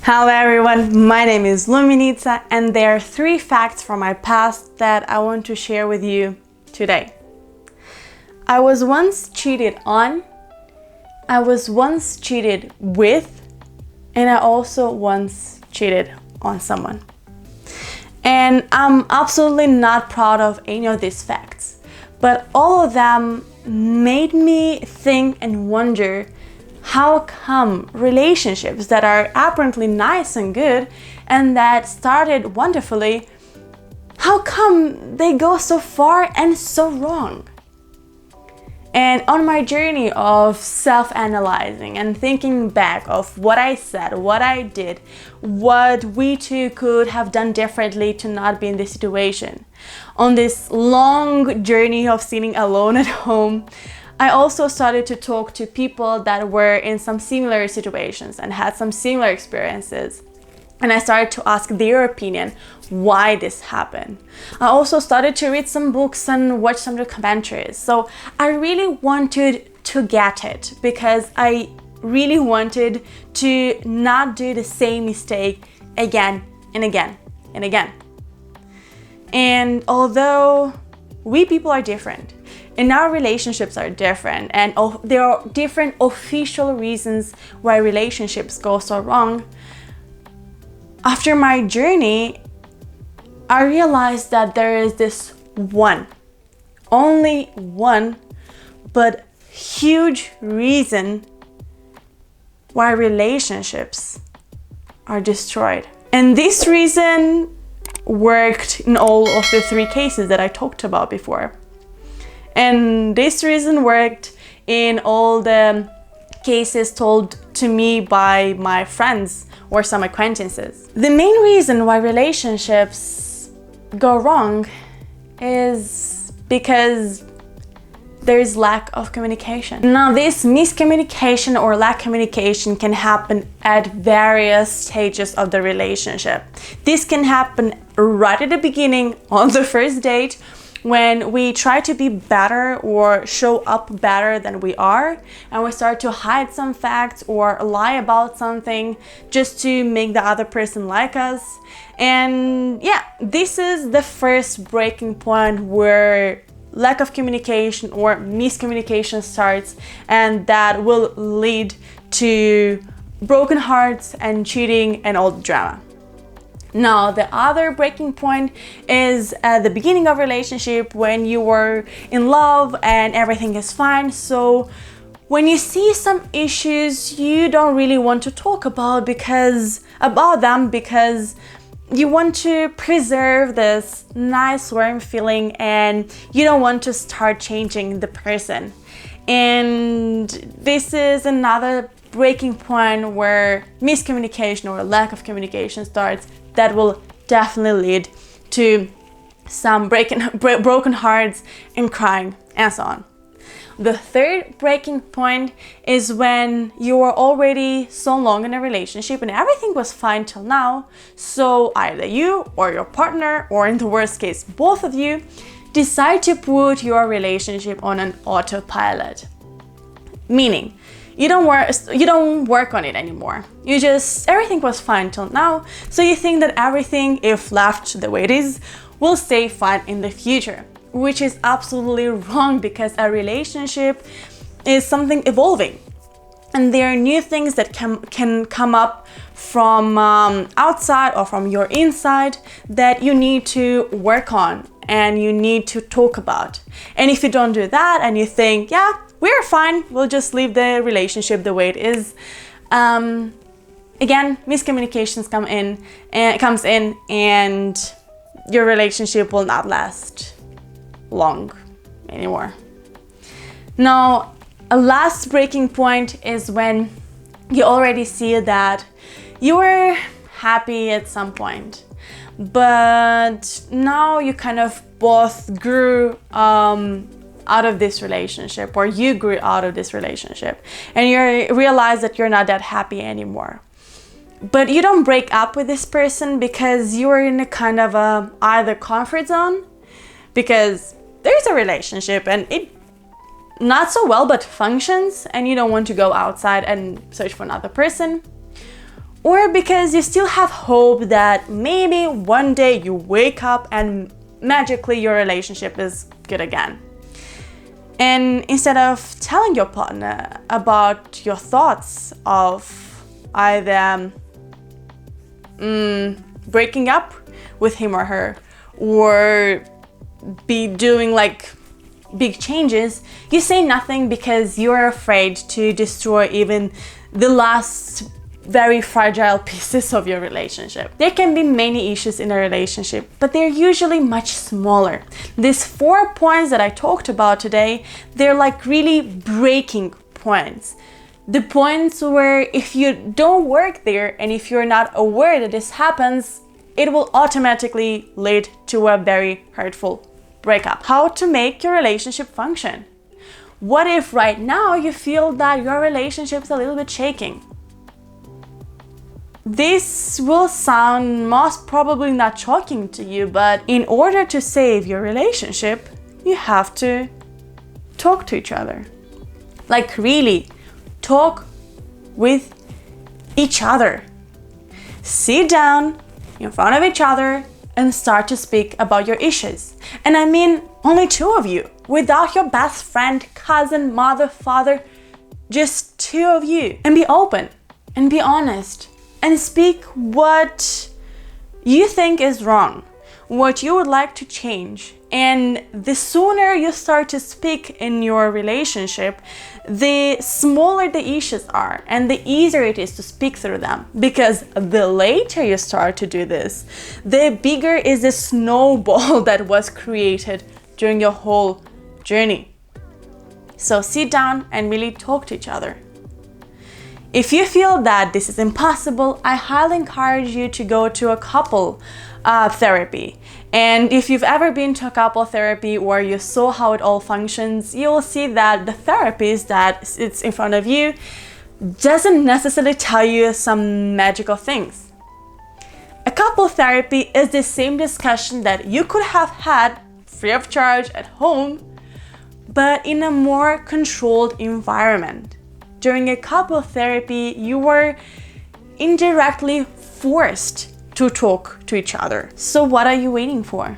Hello everyone, my name is Luminita and there are 3 facts from my past that I want to share with you today. I was once cheated on, I was once cheated with, and I also once cheated on someone. And I'm absolutely not proud of any of these facts, but all of them made me think and wonder, how come relationships that are apparently nice and good and that started wonderfully, how come they go so far and so wrong? And on my journey of self-analyzing and thinking back of what I said, what I did, what we two could have done differently to not be in this situation, on this long journey of sitting alone at home, I also started to talk to people that were in some similar situations and had some similar experiences. And I started to ask their opinion why this happened. I also started to read some books and watch some documentaries. So I really wanted to get it because I really wanted to not do the same mistake again and again and again. And although we people are different, and our relationships are different, and there are different official reasons why relationships go so wrong, after my journey, I realized that there is this only one, but huge reason why relationships are destroyed. And this reason worked in all of the 3 cases that I talked about before. And this reason worked in all the cases told to me by my friends or some acquaintances. The main reason why relationships go wrong is because there's lack of communication. Now, this miscommunication or lack of communication can happen at various stages of the relationship. This can happen right at the beginning, on the first date, when we try to be better or show up better than we are, and we start to hide some facts or lie about something just to make the other person like us. And yeah, this is the first breaking point where lack of communication or miscommunication starts, and that will lead to broken hearts and cheating and all the drama. Now, the other breaking point is at the beginning of a relationship when you were in love and everything is fine. So when you see some issues, you don't really want to talk about them because you want to preserve this nice warm feeling and you don't want to start changing the person. And this is another breaking point where miscommunication or lack of communication starts. That will definitely lead to some broken hearts and crying and so on. The third breaking point is when you are already so long in a relationship and everything was fine till now, so either you or your partner, or in the worst case both of you, decide to put your relationship on an autopilot. Meaning, you don't work on it anymore. Everything was fine till now, so you think that everything, if left the way it is, will stay fine in the future, which is absolutely wrong because a relationship is something evolving. And there are new things that can come up from outside or from your inside that you need to work on and you need to talk about. And if you don't do that and you think, yeah, we're fine, we'll just leave the relationship the way it is, again, miscommunications comes in and your relationship will not last long anymore. Now, a last breaking point is when you already see that you were happy at some point, but now you kind of both grew out of this relationship, or you grew out of this relationship, and you realize that you're not that happy anymore. But you don't break up with this person because you are in a kind of either comfort zone, because there's a relationship and it not so well but functions, and you don't want to go outside and search for another person, or because you still have hope that maybe one day you wake up and magically your relationship is good again. And instead of telling your partner about your thoughts of either breaking up with him or her, or be doing like big changes, you say nothing because you're afraid to destroy even the last very fragile pieces of your relationship. There can be many issues in a relationship, but they're usually much smaller. These 4 points that I talked about today, they're like really breaking points. The points where if you don't work there and if you're not aware that this happens, it will automatically lead to a very hurtful breakup. How to make your relationship function. What if right now you feel that your relationship is a little bit shaking? This will sound most probably not shocking to you, but in order to save your relationship, you have to talk to each other. Like really, talk with each other. Sit down in front of each other and start to speak about your issues. And I mean only 2 of you, without your best friend, cousin, mother, father, just 2 of you. And be open and be honest and speak what you think is wrong, what you would like to change. And the sooner you start to speak in your relationship, the smaller the issues are and the easier it is to speak through them. Because the later you start to do this, the bigger is the snowball that was created during your whole journey. So sit down and really talk to each other. If you feel that this is impossible, I highly encourage you to go to a couple therapy. And if you've ever been to a couple therapy or you saw how it all functions, you will see that the therapist that sits in front of you doesn't necessarily tell you some magical things. A couple therapy is the same discussion that you could have had free of charge at home, but in a more controlled environment. During a couple therapy, you were indirectly forced to talk to each other. So what are you waiting for?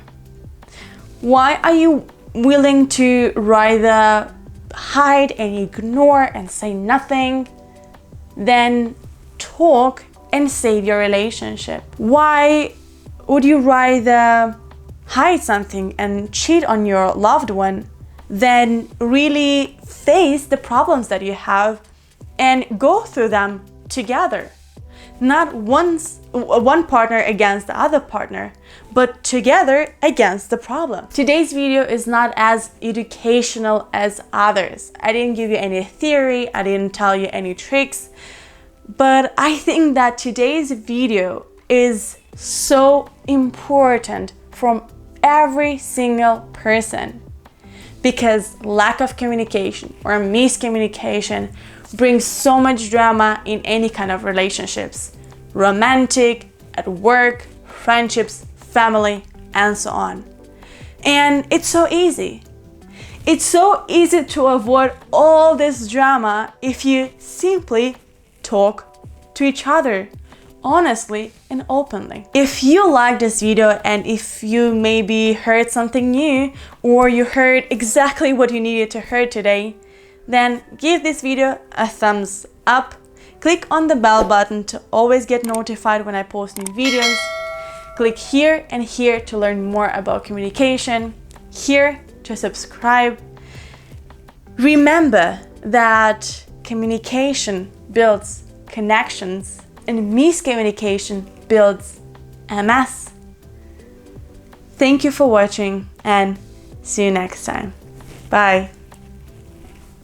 Why are you willing to rather hide and ignore and say nothing than talk and save your relationship? Why would you rather hide something and cheat on your loved one than really face the problems that you have and go through them together? Not one partner against the other partner, but together against the problem. Today's video is not as educational as others. I didn't give you any theory, I didn't tell you any tricks, but I think that today's video is so important from every single person, because lack of communication or miscommunication brings so much drama in any kind of relationships, romantic, at work, friendships, family, and so on. And it's so easy. It's so easy to avoid all this drama if you simply talk to each other honestly and openly. If you like this video and if you maybe heard something new or you heard exactly what you needed to hear today, then give this video a thumbs up. Click on the bell button to always get notified when I post new videos. Click here and here to learn more about communication. Here to subscribe. Remember that communication builds connections and miscommunication builds a mess. Thank you for watching and see you next time. Bye.